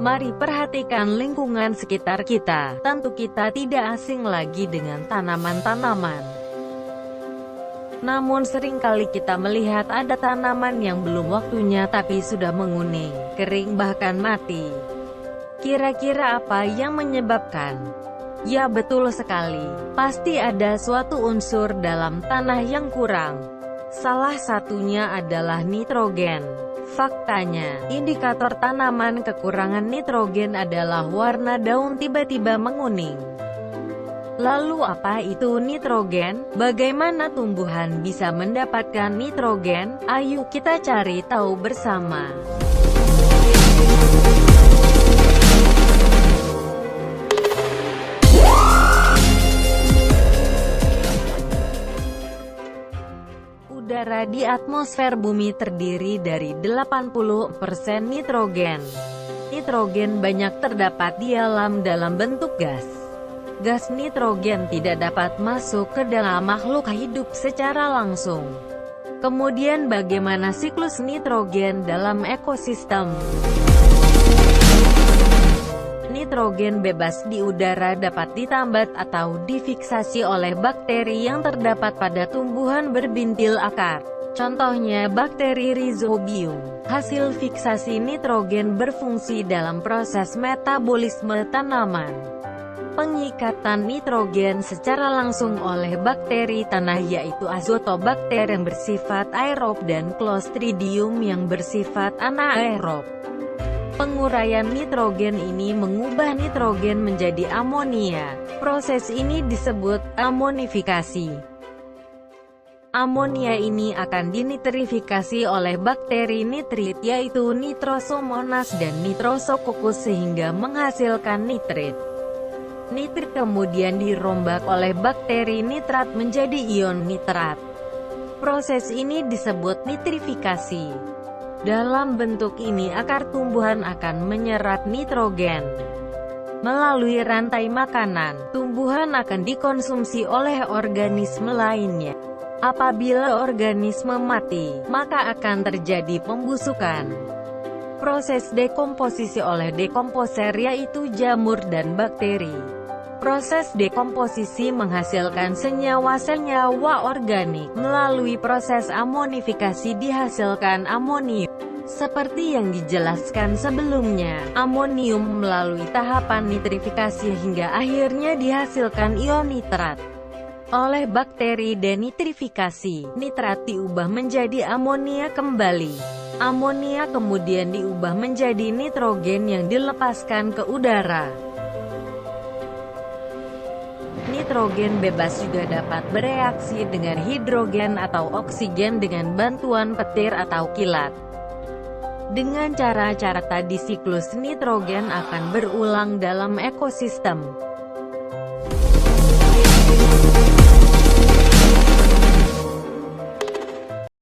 Mari perhatikan lingkungan sekitar kita. Tentu kita tidak asing lagi dengan tanaman-tanaman. Namun seringkali kita melihat ada tanaman yang belum waktunya tapi sudah menguning, kering bahkan mati. Kira-kira apa yang menyebabkan? Ya betul sekali, pasti ada suatu unsur dalam tanah yang kurang. Salah satunya adalah nitrogen. Faktanya, indikator tanaman kekurangan nitrogen adalah warna daun tiba-tiba menguning. Lalu apa itu nitrogen? Bagaimana tumbuhan bisa mendapatkan nitrogen? Ayo kita cari tahu bersama. Udara di atmosfer bumi terdiri dari 80% nitrogen. Nitrogen banyak terdapat di alam dalam bentuk gas. Gas nitrogen tidak dapat masuk ke dalam makhluk hidup secara langsung. Kemudian bagaimana siklus nitrogen dalam ekosistem? Nitrogen bebas di udara dapat ditambat atau difiksasi oleh bakteri yang terdapat pada tumbuhan berbintil akar. Contohnya bakteri Rhizobium. Hasil fiksasi nitrogen berfungsi dalam proses metabolisme tanaman. Pengikatan nitrogen secara langsung oleh bakteri tanah yaitu Azotobacter yang bersifat aerob dan Clostridium yang bersifat anaerob. Penguraian nitrogen ini mengubah nitrogen menjadi amonia. Proses ini disebut amonifikasi. Amonia ini akan dinitrifikasi oleh bakteri nitrit yaitu Nitrosomonas dan Nitrosococcus sehingga menghasilkan nitrit. Nitrit kemudian dirombak oleh bakteri nitrat menjadi ion nitrat. Proses ini disebut nitrifikasi. Dalam bentuk ini akar tumbuhan akan menyerap nitrogen. Melalui rantai makanan, tumbuhan akan dikonsumsi oleh organisme lainnya. Apabila organisme mati, maka akan terjadi pembusukan. Proses dekomposisi oleh dekomposer yaitu jamur dan bakteri. Proses dekomposisi menghasilkan senyawa-senyawa organik. Melalui proses amonifikasi dihasilkan amonium. Seperti yang dijelaskan sebelumnya, amonium melalui tahapan nitrifikasi hingga akhirnya dihasilkan ion nitrat. Oleh bakteri denitrifikasi, nitrat diubah menjadi amonia kembali. Amonia kemudian diubah menjadi nitrogen yang dilepaskan ke udara. Nitrogen bebas juga dapat bereaksi dengan hidrogen atau oksigen dengan bantuan petir atau kilat. Dengan cara-cara tadi siklus nitrogen akan berulang dalam ekosistem.